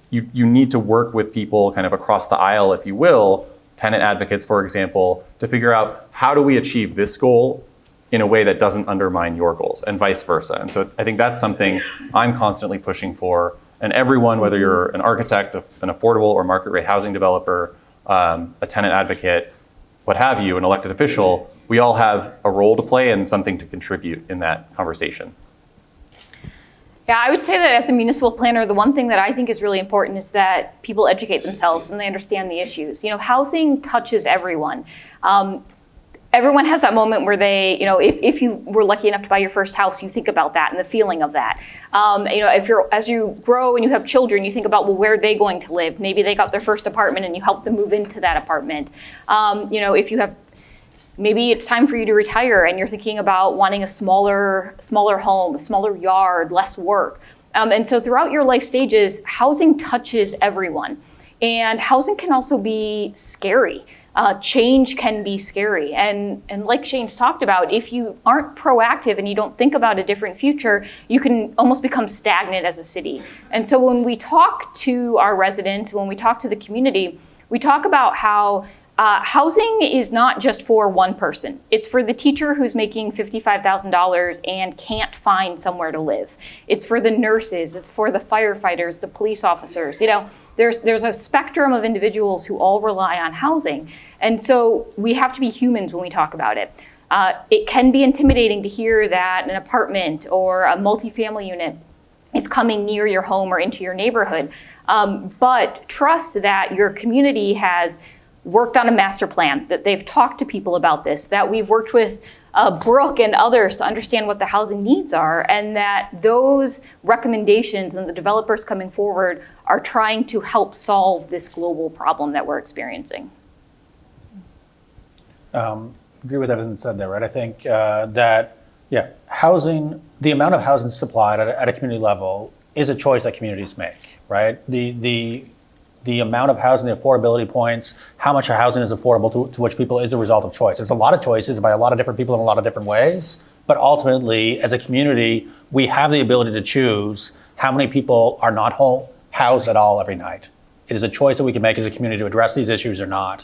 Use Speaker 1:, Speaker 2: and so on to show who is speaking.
Speaker 1: you need to work with people kind of across the aisle, if you will, tenant advocates, for example, to figure out how do we achieve this goal in a way that doesn't undermine your goals, and vice versa. And so I think that's something I'm constantly pushing for. And everyone, whether you're an architect, an affordable or market rate housing developer, a tenant advocate, what have you, an elected official, we all have a role to play and something to contribute in that conversation.
Speaker 2: Yeah, I would say that as a municipal planner, the one thing that I think is really important is that people educate themselves and they understand the issues. You know, housing touches everyone. Everyone has that moment where they, you know, if you were lucky enough to buy your first house, you think about that and the feeling of that. You know, as you grow and you have children, you think about, well, where are they going to live? Maybe they got their first apartment and you help them move into that apartment. You know, if you have, maybe it's time for you to retire and you're thinking about wanting a smaller home, a smaller yard, less work. And so throughout your life stages, housing touches everyone. And housing can also be scary. Change can be scary. And like Shane's talked about, if you aren't proactive and you don't think about a different future, you can almost become stagnant as a city. And so when we talk to our residents, when we talk to the community, we talk about how housing is not just for one person. It's for the teacher who's making $55,000 and can't find somewhere to live. It's for the nurses, it's for the firefighters, the police officers. You know, there's a spectrum of individuals who all rely on housing. And so we have to be humans when we talk about it. It can be intimidating to hear that an apartment or a multifamily unit is coming near your home or into your neighborhood. But trust that your community has worked on a master plan, that they've talked to people about this, that we've worked with Brooke and others to understand what the housing needs are, and that those recommendations and the developers coming forward are trying to help solve this global problem that we're experiencing.
Speaker 3: Agree with everything said there, right? I think that, yeah, housing, the amount of housing supplied at a community level is a choice that communities make, right? The amount of housing, the affordability points, how much housing is affordable to which people is a result of choice. There's a lot of choices by a lot of different people in a lot of different ways, but ultimately, as a community, we have the ability to choose how many people are not housed at all every night. It is a choice that we can make as a community to address these issues or not.